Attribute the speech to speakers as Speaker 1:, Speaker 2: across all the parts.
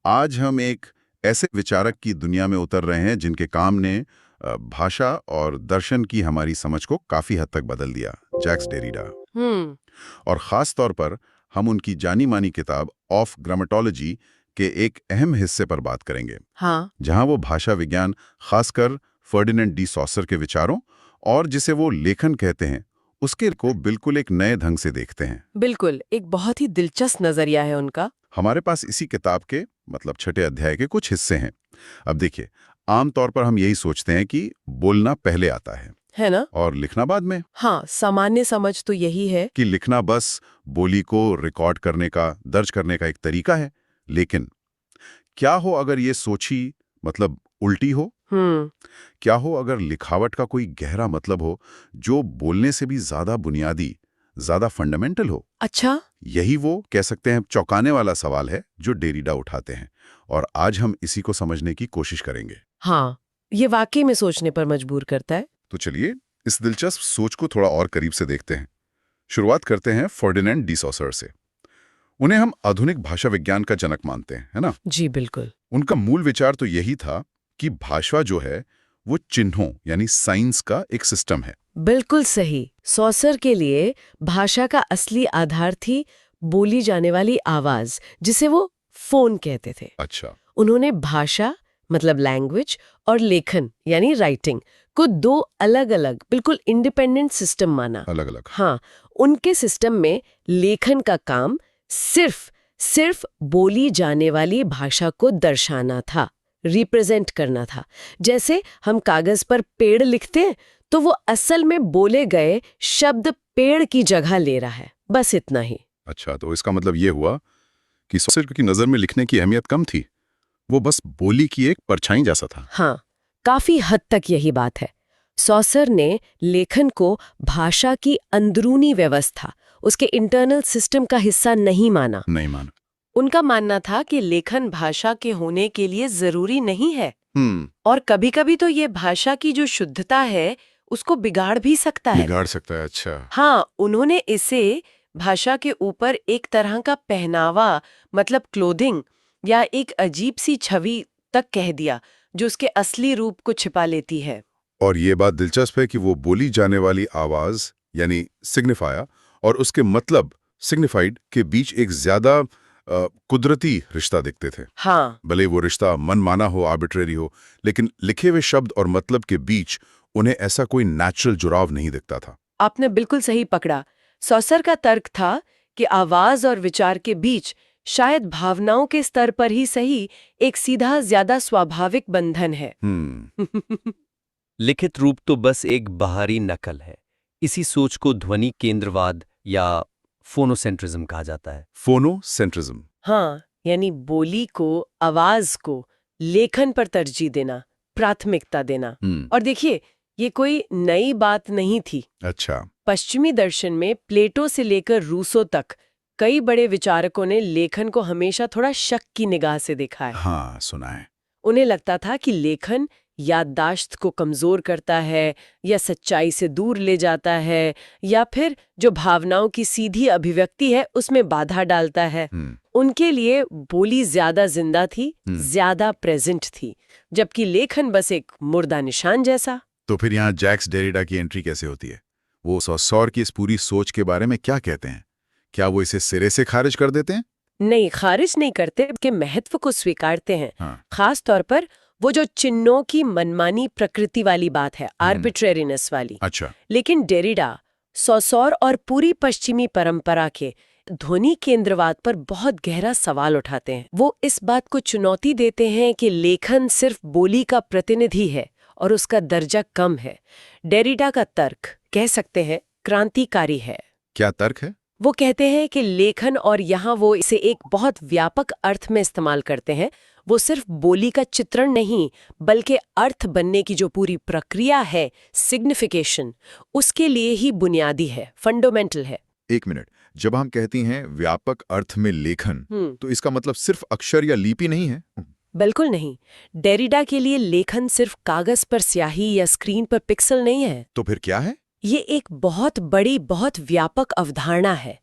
Speaker 1: आज हम एक ऐसे विचारक की दुनिया में उतर रहे हैं जिनके काम ने भाषा और दर्शन की हमारी समझ को काफी हद तक बदल दिया, जैक्स डेरिडा।
Speaker 2: हम्म।
Speaker 1: और खास तौर पर हम उनकी जानी मानी किताब ऑफ ग्रामेटोलॉजी के एक अहम हिस्से पर बात करेंगे,
Speaker 2: हाँ।
Speaker 1: जहां वो भाषा विज्ञान, खासकर फर्डिनेंड डी सॉसर के विचारों और जिसे वो लेखन कहते हैं उसके को बिल्कुल एक नए ढंग से देखते हैं।
Speaker 2: बिल्कुल, एक बहुत ही दिलचस्प नजरिया है उनका।
Speaker 1: हमारे पास इसी किताब के मतलब छठे अध्याय के कुछ हिस्से हैं। अब देखिए, आमतौर पर हम यही सोचते हैं कि बोलना पहले आता
Speaker 2: है ना?
Speaker 1: और लिखना बाद में,
Speaker 2: हाँ, सामान्य समझ तो यही है।
Speaker 1: कि लिखना बस बोली को रिकॉर्ड करने का, दर्ज करने का एक तरीका है। लेकिन क्या हो अगर ये सोची मतलब उल्टी हो?
Speaker 2: हम्म।
Speaker 1: क्या हो अगर लिखावट का कोई गहरा मतलब हो जो बोलने से भी ज्यादा बुनियादी, ज्यादा फंडामेंटल हो?
Speaker 2: अच्छा।
Speaker 1: यही वो कह सकते हैं चौंकाने वाला सवाल है जो डेरिडा उठाते हैं, और आज हम इसी को समझने की कोशिश करेंगे।
Speaker 2: हाँ, ये वाकई में सोचने पर मजबूर करता है।
Speaker 1: तो चलिए इस दिलचस्प सोच को थोड़ा और करीब से देखते हैं। शुरुआत करते हैं फर्डिनेंड डी सॉसर से। उन्हें हम आधुनिक भाषा विज्ञान का जनक मानते हैं, है ना?
Speaker 2: जी बिल्कुल।
Speaker 1: उनका मूल विचार तो यही था कि भाषा जो है वो चिन्हों यानी साइंस का एक सिस्टम है।
Speaker 2: बिल्कुल सही। सॉसर के लिए भाषा का असली आधार थी बोली जाने वाली आवाज, जिसे वो फोन कहते थे।
Speaker 1: अच्छा।
Speaker 2: उन्होंने भाषा मतलब लैंग्वेज और लेखन यानी राइटिंग को दो अलग अलग बिल्कुल इंडिपेंडेंट सिस्टम माना।
Speaker 1: अलग अलग।
Speaker 2: हाँ, उनके सिस्टम में लेखन का काम सिर्फ बोली जाने वाली भाषा को दर्शाना था, रिप्रेजेंट करना था। जैसे हम कागज पर पेड़ लिखते हैं तो वो असल में बोले गए शब्द पेड़ की जगह ले रहा है, बस इतना ही।
Speaker 1: अच्छा, तो इसका मतलब ये हुआ कि सॉसर की नज़र में लिखने की अहमियत कम थी, वो बस बोली की एक परछाई जैसा था।
Speaker 2: हाँ, काफी हद तक यही बात है। सॉसर ने लेखन को भाषा की अंदरूनी व्यवस्था, उसके इंटरनल सिस्टम का हिस्सा नहीं माना।
Speaker 1: नहीं माना।
Speaker 2: उनका मानना था कि लेखन भाषा के होने के लिए जरूरी नहीं है,
Speaker 1: हम्म।
Speaker 2: और कभी-कभी तो ये भाषा की जो शुद्धता है उसको बिगाड़ भी सकता है।
Speaker 1: बिगाड़ सकता है, अच्छा।
Speaker 2: हाँ, उन्होंने इसे भाषा के ऊपर एक तरह का पहनावा मतलब क्लोथिंग या एक अजीब सी छवि तक कह दिया, जो उसके असली रूप को छिपा लेती है।
Speaker 1: और ये बात दिलचस्प है कि वो बोली जाने वाली आवाज यानी सिग्निफायर और उसके मतलब सिग्निफाइड के बीच एक ज्यादा कुदरती रिश्ता दिखते थे।
Speaker 2: हाँ।
Speaker 1: भले वो रिश्ता मनमाना हो, आर्बिट्रेरी हो, लेकिन लिखे हुए शब्द और मतलब के बीच उन्हें ऐसा कोई नेचुरल जुड़ाव नहीं दिखता था।
Speaker 2: आपने बिल्कुल सही पकड़ा। सॉसर का तर्क था कि आवाज और विचार के बीच शायद भावनाओं के स्तर पर ही सही एक सीधा ज्यादा स्वाभाविक बंधन है।
Speaker 3: लिखित रूप तो बस एक बाहरी नकल है। इसी सोच को ध्वनि केंद्रवाद या फोनोसेंट्रिज्म कहा जाता है।
Speaker 1: फोनोसेंट्रिज्म।
Speaker 2: हाँ, यानी बोली को, आवाज को लेखन पर तरजीह देना, प्राथमिकता देना। और देखिए, ये कोई नई बात नहीं थी।
Speaker 1: अच्छा।
Speaker 2: पश्चिमी दर्शन में प्लेटो से लेकर रूसो तक कई बड़े विचारकों ने लेखन को हमेशा थोड़ा शक की निगाह से देखा है।
Speaker 1: हाँ, सुना है।
Speaker 2: उन्हें लगता था कि लेखन याददाश्त को कमजोर करता है या सच्चाई से दूर ले जाता है, या फिर जो भावनाओं की सीधी अभिव्यक्ति है उसमें बाधा डालता है। उनके लिए बोली ज्यादा जिंदा थी, ज्यादा प्रेजेंट थी, जबकि लेखन बस एक मुर्दा निशान जैसा।
Speaker 1: तो फिर यहाँ जैक्स डेरिडा की एंट्री कैसे होती है? वो सॉसर की इस पूरी सोच के बारे में क्या कहते हैं? क्या वो इसे सिरे से खारिज कर देते हैं?
Speaker 2: नहीं, खारिज नहीं करते, के महत्व को स्वीकारते हैं।
Speaker 1: हाँ।
Speaker 2: खास तौर पर वो जो चिन्हों की मनमानी प्रकृति वाली बात है, आर्बिट्रेरीनेस वाली।
Speaker 1: अच्छा।
Speaker 2: लेकिन डेरिडा सॉसर और पूरी पश्चिमी परंपरा के ध्वनि केंद्रवाद पर बहुत गहरा सवाल उठाते हैं। वो इस बात को चुनौती देते हैं कि लेखन सिर्फ बोली का प्रतिनिधि है और उसका दर्जा कम है। डेरिडा का तर्क कह सकते हैं क्रांतिकारी है।
Speaker 1: क्या तर्क है?
Speaker 2: वो कहते हैं कि लेखन, और यहाँ वो इसे एक बहुत व्यापक अर्थ में इस्तेमाल करते हैं, वो सिर्फ बोली का चित्रण नहीं बल्कि अर्थ बनने की जो पूरी प्रक्रिया है, सिग्निफिकेशन, उसके लिए ही बुनियादी है, फंडामेंटल है।
Speaker 1: एक मिनट, जब हम कहती हैं व्यापक अर्थ में लेखन, तो इसका मतलब सिर्फ अक्षर या लिपि नहीं है?
Speaker 2: बिल्कुल नहीं। डेरिडा के लिए लेखन सिर्फ कागज पर स्याही या स्क्रीन पर पिक्सल नहीं है।
Speaker 1: तो फिर क्या है?
Speaker 2: ये एक बहुत बड़ी, बहुत व्यापक अवधारणा है।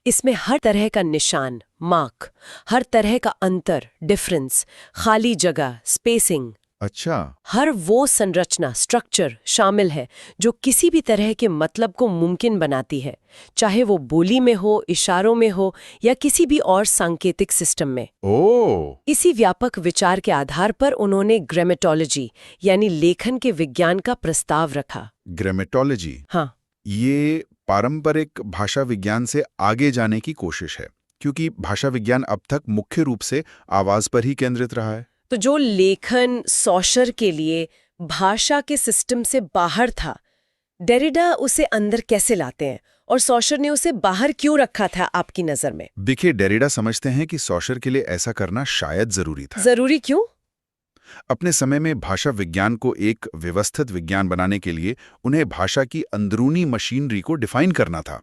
Speaker 2: इसमें हर तरह का निशान, मार्क, हर तरह का अंतर, डिफरेंस, खाली जगह, स्पेसिंग,
Speaker 1: अच्छा,
Speaker 2: हर वो संरचना, स्ट्रक्चर शामिल है जो किसी भी तरह के मतलब को मुमकिन बनाती है, चाहे वो बोली में हो, इशारों में हो या किसी भी और सांकेतिक सिस्टम में।
Speaker 1: ओ,
Speaker 2: इसी व्यापक विचार के आधार पर उन्होंने ग्रामेटोलॉजी यानी लेखन के विज्ञान का प्रस्ताव रखा।
Speaker 1: ग्रामेटोलॉजी,
Speaker 2: हाँ,
Speaker 1: ये पारंपरिक भाषा विज्ञान से आगे जाने की कोशिश है, क्योंकि भाषा विज्ञान अब तक मुख्य रूप से आवाज पर ही केंद्रित रहा है।
Speaker 2: तो जो लेखन सॉशर के लिए भाषा के सिस्टम से बाहर था, डेरिडा उसे अंदर कैसे लाते हैं और सॉशर ने उसे बाहर क्यों रखा था आपकी नजर में?
Speaker 1: देखिए, डेरिडा समझते हैं कि सॉशर के लिए ऐसा करना शायद जरूरी था।
Speaker 2: जरूरी क्यों?
Speaker 1: अपने समय में भाषा विज्ञान को एक व्यवस्थित विज्ञान बनाने के लिए उन्हें भाषा की अंदरूनी मशीनरी को डिफाइन करना था।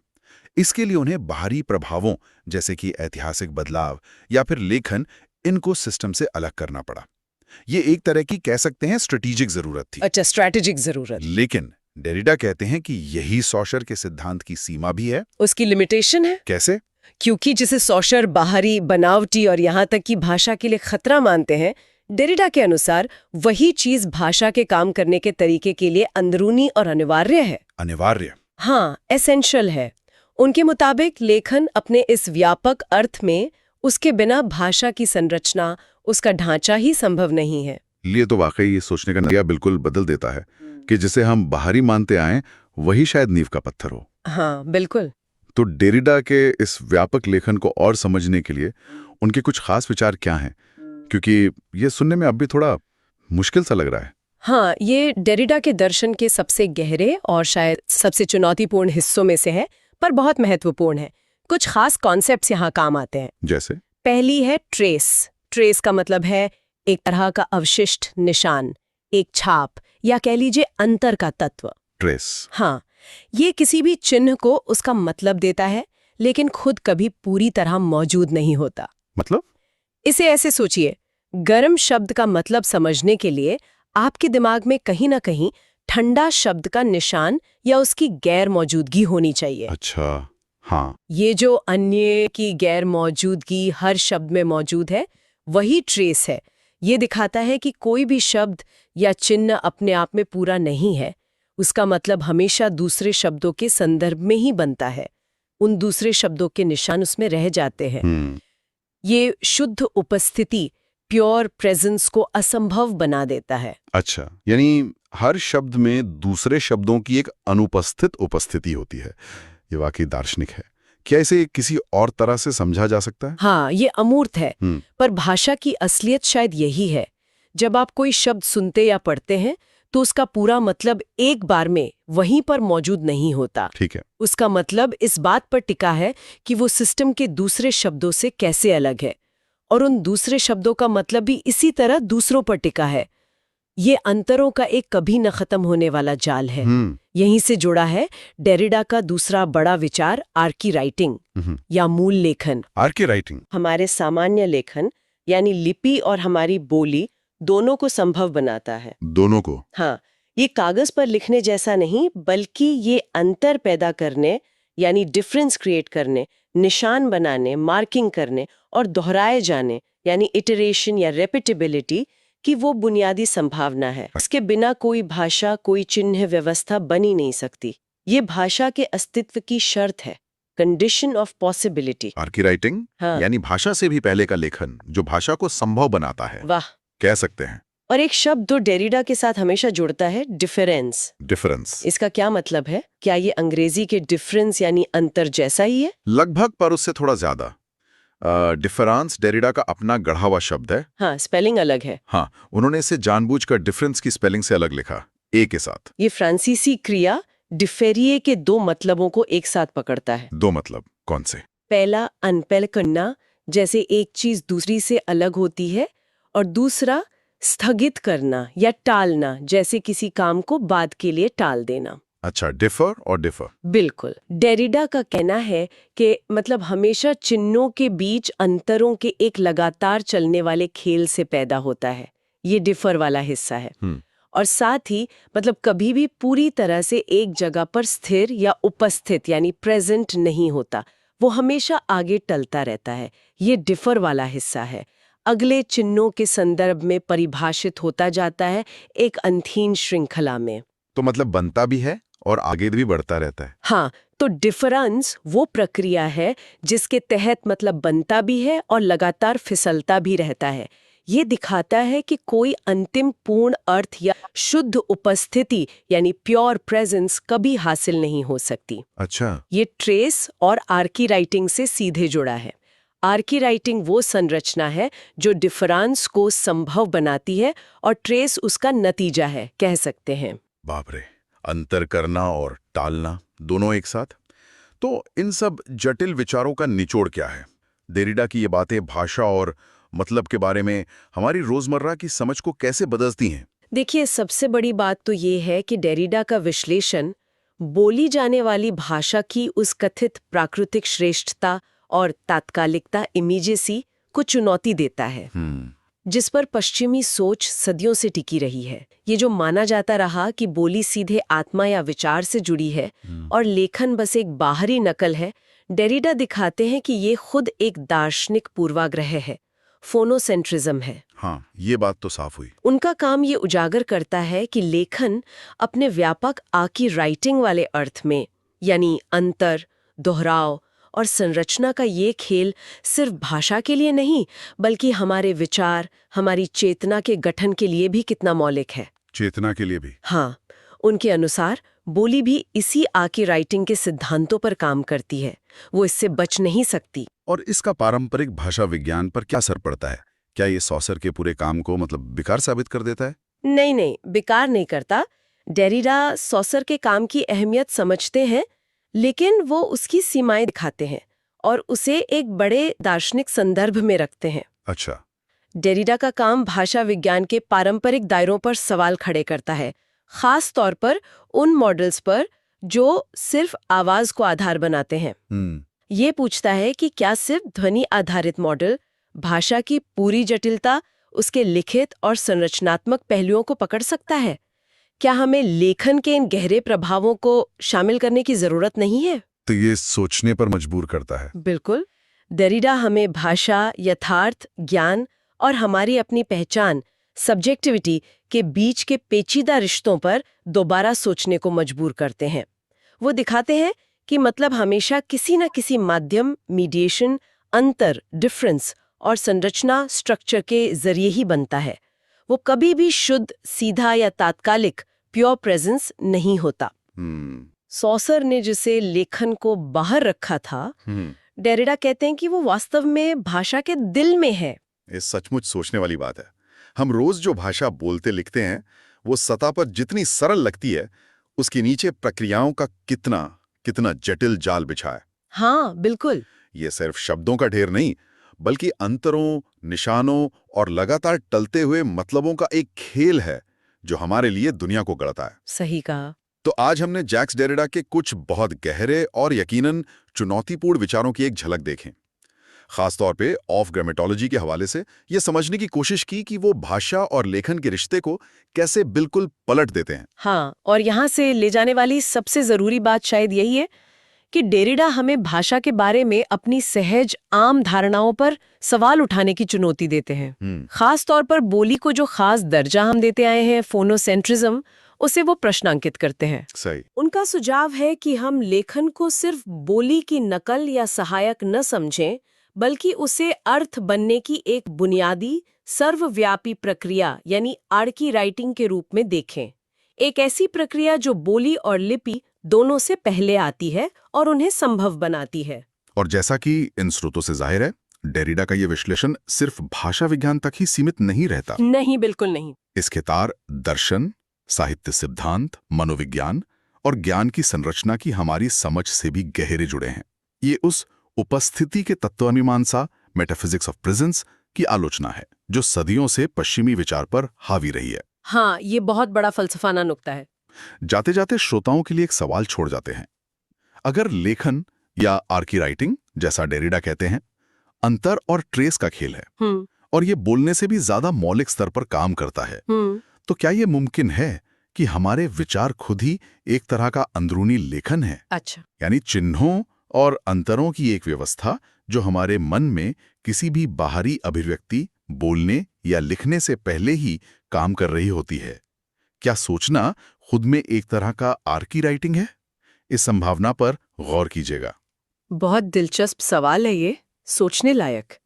Speaker 1: इसके लिए उन्हें बाहरी प्रभावों जैसे कि ऐतिहासिक बदलाव या फिर लेखन, इनको सिस्टम से अलग करना पड़ा। ये एक तरह की कह सकते हैं स्ट्रेटेजिक जरूरत थी।
Speaker 2: अच्छा, स्ट्रैटेजिक जरूरत।
Speaker 1: लेकिन डेरिडा कहते हैं कि यही सॉशर के सिद्धांत की सीमा भी है।
Speaker 2: उसकी लिमिटेशन है,
Speaker 1: कैसे?
Speaker 2: क्योंकि जिसे सॉशर बाहरी, बनावटी और यहाँ तक कि भाषा के लिए खतरा मानते हैं, डेरिडा के अनुसार वही चीज भाषा के काम करने के तरीके के लिए अंदरूनी और अनिवार्य है।
Speaker 1: अनिवार्य?
Speaker 2: हाँ, एसेंशियल है। उनके मुताबिक लेखन अपने इस व्यापक अर्थ में उसके बिना भाषा की संरचना, उसका ढांचा ही संभव नहीं है।
Speaker 1: लिए तो वाकई ये सोचने का नजरिया बिल्कुल बदल देता है कि जिसे हम बाहरी मानते आए वही शायद नींव का पत्थर हो।
Speaker 2: हाँ, बिल्कुल।
Speaker 1: तो डेरिडा के इस व्यापक लेखन को और समझने के लिए उनके कुछ खास विचार क्या हैं? क्योंकि ये सुनने में अब भी थोड़ा मुश्किल सा लग रहा है।
Speaker 2: हाँ, ये डेरिडा के दर्शन के सबसे गहरे और शायद सबसे चुनौतीपूर्ण हिस्सों में से है, पर बहुत महत्वपूर्ण है। कुछ खास कॉन्सेप्ट्स यहाँ काम आते हैं।
Speaker 1: जैसे?
Speaker 2: पहली है ट्रेस। ट्रेस का मतलब है एक तरह का अवशिष्ट निशान, एक छाप या कह लीजिए अंतर का तत्व।
Speaker 1: ट्रेस।
Speaker 2: हाँ, ये किसी भी चिन्ह को उसका मतलब देता है, लेकिन खुद कभी पूरी तरह मौजूद नहीं होता।
Speaker 1: मतलब?
Speaker 2: इसे ऐसे सोचिए, गर्म शब्द का मतलब समझने के लिए आपके दिमाग में कहीं ना कहीं ठंडा शब्द का निशान या उसकी गैर मौजूदगी होनी चाहिए।
Speaker 1: अच्छा, हाँ।
Speaker 2: ये जो अन्य की गैर मौजूदगी हर शब्द में मौजूद है, वही ट्रेस है। ये दिखाता है कि कोई भी शब्द या चिन्ह अपने आप में पूरा नहीं है, उसका मतलब हमेशा दूसरे शब्दों के संदर्भ में ही बनता है। उन दूसरे शब्दों के निशान उसमें रह जाते हैं। ये शुद्ध उपस्थिति, प्योर प्रेजेंस को असंभव बना देता है।
Speaker 1: अच्छा, यानी हर शब्द में दूसरे शब्दों की एक अनुपस्थित उपस्थिति होती है। ये वाकई दार्शनिक है। क्या इसे किसी और तरह से समझा जा सकता है?
Speaker 2: हाँ, ये अमूर्त है, पर भाषा की असलियत शायद यही है। जब आप कोई शब्द सुनते या पढ़ते हैं तो उसका पूरा मतलब एक बार में वहीं पर मौजूद नहीं होता।
Speaker 1: ठीक है।
Speaker 2: उसका मतलब इस बात पर टिका है कि वो सिस्टम के दूसरे शब्दों से कैसे अलग है, और उन दूसरे शब्दों का मतलब भी इसी तरह दूसरों पर टिका है। ये अंतरों का एक कभी न खत्म होने वाला जाल है। यहीं से जुड़ा है डेरिडा का दूसरा बड़ा विचार, आर्की राइटिंग या मूल लेखन।
Speaker 1: आर्की राइटिंग
Speaker 2: हमारे सामान्य लेखन यानी लिपि और हमारी बोली दोनों को संभव बनाता है।
Speaker 1: दोनों को?
Speaker 2: हाँ, ये कागज पर लिखने जैसा नहीं, बल्कि ये अंतर पैदा करने यानी डिफरेंस क्रिएट करने, निशान बनाने, मार्किंग करने और दोहराए जाने यानी इटरेशन या रेपिटेबिलिटी की वो बुनियादी संभावना है। इसके बिना कोई भाषा, कोई चिन्ह व्यवस्था बनी नहीं सकती। ये भाषा के अस्तित्व की शर्त है, condition of possibility.
Speaker 1: Archie writing यानी भाषा से भी पहले का लेखन जो भाषा को संभव बनाता है।
Speaker 2: वाह,
Speaker 1: कह सकते हैं।
Speaker 2: और एक शब्द जो डेरिडा के साथ हमेशा जुड़ता है, डिफरेंस।
Speaker 1: डिफरेंस,
Speaker 2: इसका क्या मतलब है? क्या ये अंग्रेजी के डिफरेंस यानी अंतर जैसा ही है?
Speaker 1: लगभग, पर उससे थोड़ा ज्यादा। डिफरेंस डेरिडा का अपना गढ़ा हुआ शब्द है।
Speaker 2: हाँ, स्पेलिंग अलग है।
Speaker 1: हाँ, उन्होंने इसे जानबूझकर डिफरेंस की स्पेलिंग से अलग लिखा, ए के साथ।
Speaker 2: ये फ्रांसीसी क्रिया डिफेरिए के दो मतलबों को एक साथ पकड़ता है।
Speaker 1: दो मतलब कौन से?
Speaker 2: पहला अनपेल करना, जैसे एक चीज दूसरी से अलग होती है, और दूसरा स्थगित करना या टालना, जैसे किसी काम को बाद के लिए टाल देना।
Speaker 1: अच्छा, डिफर और डिफर।
Speaker 2: बिल्कुल। डेरिडा का कहना है कि मतलब हमेशा चिन्हों के बीच अंतरों के एक लगातार चलने वाले खेल से पैदा होता है। ये डिफर वाला हिस्सा है। और साथ ही मतलब कभी भी पूरी तरह से एक जगह पर स्थिर या उपस्थित यानी प्रेजेंट नहीं होता, वो हमेशा आगे टलता रहता है। ये डिफर वाला हिस्सा है, अगले चिन्हों के संदर्भ में परिभाषित होता जाता है एक अनथीन श्रृंखला में।
Speaker 1: तो मतलब बनता भी है और आगे भी बढ़ता रहता है।
Speaker 2: हाँ, तो डिफरेंस वो प्रक्रिया है जिसके तहत मतलब बनता भी है और लगातार फिसलता भी रहता है। ये दिखाता है कि कोई अंतिम पूर्ण अर्थ या शुद्ध उपस्थिति यानी प्योर प्रेजेंस कभी हासिल नहीं हो सकती।
Speaker 1: अच्छा।
Speaker 2: ये ट्रेस और आर्की राइटिंग से सीधे जुड़ा है। आर्की राइटिंग वो संरचना है जो डिफरेंस को संभव बनाती है और ट्रेस उसका नतीजा है, कह सकते हैं।
Speaker 1: बाप रे, अंतर करना और टालना दोनों एक साथ। तो इन सब जटिल विचारों का निचोड़ क्या है? देरिडा की ये बातें भाषा और मतलब के बारे में हमारी रोजमर्रा की समझ को कैसे बदलती हैं?
Speaker 2: देखिए, सबसे बड़ी बात तो ये है कि डेरिडा का विश्लेषण बोली जाने वाली भाषा की उस कथित प्राकृतिक श्रेष्ठता और तात्कालिकता इमीडिएसी को चुनौती देता है, जिस पर पश्चिमी सोच सदियों से टिकी रही है। ये जो माना जाता रहा कि बोली सीधे आत्मा या विचार से जुड़ी है और लेखन बस एक बाहरी नकल है, डेरिडा दिखाते हैं कि ये खुद एक दार्शनिक पूर्वाग्रह है, फोनोसेंट्रिज्म है।
Speaker 1: हाँ, ये बात तो साफ हुई।
Speaker 2: उनका काम ये उजागर करता है कि लेखन अपने व्यापक आकी राइटिंग वाले अर्थ में, यानी अंतर, दोहराव और संरचना का ये खेल सिर्फ भाषा के लिए नहीं, बल्कि हमारे विचार, हमारी चेतना के गठन के लिए भी कितना मौलिक है।
Speaker 1: चेतना के लिए भी?
Speaker 2: हाँ, उनके अनुसार बोली भी इसी आकी राइटिंग के सिद्धांतों पर काम करती है, वो इससे बच नहीं सकती।
Speaker 1: और इसका पारंपरिक भाषा विज्ञान पर क्या असर पड़ता है? क्या ये सॉसर के पूरे काम को मतलब बेकार साबित कर देता है?
Speaker 2: नहीं, बेकार नहीं करता। डेरिडा सॉसर के काम की अहमियत समझते हैं, लेकिन वो उसकी सीमाएं दिखाते हैं और उसे एक बड़े दार्शनिक संदर्भ में रखते हैं।
Speaker 1: अच्छा।
Speaker 2: डेरिडा का काम भाषा विज्ञान के पारंपरिक दायरों पर सवाल खड़े करता है, खास तौर पर उन मॉडल्स पर जो सिर्फ आवाज को आधार बनाते हैं। ये पूछता है कि क्या सिर्फ ध्वनि आधारित मॉडल भाषा की पूरी जटिलता, उसके लिखित और संरचनात्मक पहलुओं को पकड़ सकता है? क्या हमें लेखन के इन गहरे प्रभावों को शामिल करने की जरूरत नहीं है?
Speaker 1: तो ये सोचने पर मजबूर करता है।
Speaker 2: बिल्कुल। डेरिडा हमें भाषा, यथार्थ, ज्ञान और हमारी अपनी पहचान, सब्जेक्टिविटी के बीच के पेचीदा रिश्तों पर दोबारा सोचने को मजबूर करते हैं। वो दिखाते हैं कि मतलब हमेशा किसी न किसी माध्यम, मीडिएशन, अंतर, डिफरेंस और संरचना, स्ट्रक्चर के जरिए ही बनता है। वो कभी भी शुद्ध, सीधा या तात्कालिक प्योर प्रेजेंस नहीं होता। सॉसर ने जिसे लेखन को बाहर रखा था, डेरिडा कहते हैं कि वो वास्तव में भाषा के दिल में है।
Speaker 1: ये सचमुच सोचने वाली बात है। हम रोज जो भाषा बोलते लिखते हैं, वो सतह पर जितनी सरल लगती है, उसके नीचे प्रक्रियाओं का कितना जटिल जाल बिछा है।
Speaker 2: हाँ, बिल्कुल।
Speaker 1: ये सिर्फ शब्दों का ढेर नहीं, बल्कि अंतरों, निशानों और लगातार टलते हुए मतलबों का एक खेल है जो हमारे लिए दुनिया को गढ़ता है।
Speaker 2: सही कहा।
Speaker 1: तो आज हमने जैक्स डेरिडा के कुछ बहुत गहरे और यकीनन चुनौतीपूर्ण विचारों की एक झलक देखें। खासतौर पे ऑफ ग्रामेटोलॉजी के हवाले से ये समझने की कोशिश की कि वो भाषा और लेखन के रिश्ते को कैसे बिल्कुल पलट देते हैं।
Speaker 2: हाँ, और यहाँ से ले जाने वाली सबसे जरूरी बात शायद यही है कि डेरिडा हमें भाषा के बारे में अपनी सहज आम धारणाओं पर सवाल उठाने की चुनौती देते हैं। खास तौर पर बोली को जो खास दर्जा हम देते आए हैं, फोनोसेंट्रिज्म, उसे वो प्रश्नांकित करते हैं।
Speaker 1: सही।
Speaker 2: उनका सुझाव है कि हम लेखन को सिर्फ बोली की नकल या सहायक न समझें, बल्कि उसे अर्थ बनने की एक बुनियादी सर्वव्यापी प्रक्रिया यानी आर्की राइटिंग के रूप में देखें। एक ऐसी प्रक्रिया जो बोली और लिपि दोनों से पहले आती है और उन्हें संभव बनाती है।
Speaker 1: और जैसा कि इन स्रोतों से जाहिर है, डेरिडा का ये विश्लेषण सिर्फ भाषा विज्ञान तक ही सीमित नहीं रहता।
Speaker 2: नहीं, बिल्कुल नहीं।
Speaker 1: इसके तार दर्शन, साहित्य सिद्धांत, मनोविज्ञान और ज्ञान की संरचना की हमारी समझ से भी गहरे जुड़े हैं। ये उस उपस्थिति के तत्वमीमांसा, मेटाफिजिक्स ऑफ प्रेजेंस की आलोचना है जो सदियों से पश्चिमी विचार पर हावी रही है।
Speaker 2: हाँ, ये बहुत बड़ा फलसफाना नुक्ता है।
Speaker 1: जाते जाते श्रोताओं के लिए एक सवाल छोड़ जाते हैं। अगर लेखन या आर्की राइटिंग, जैसा डेरिडा कहते हैं, अंतर और ट्रेस का खेल है और ये बोलने से भी ज्यादा मौलिक स्तर पर काम करता है, तो क्या ये मुमकिन है कि हमारे विचार खुद ही एक तरह का अंदरूनी लेखन है?
Speaker 2: अच्छा।
Speaker 1: यानी चिन्हों और अंतरों की एक व्यवस्था जो हमारे मन में किसी भी बाहरी अभिव्यक्ति बोलने या लिखने से पहले ही काम कर रही होती है। क्या सोचना खुद में एक तरह का आर्की राइटिंग है? इस संभावना पर गौर कीजिएगा।
Speaker 2: बहुत दिलचस्प सवाल है ये, सोचने लायक।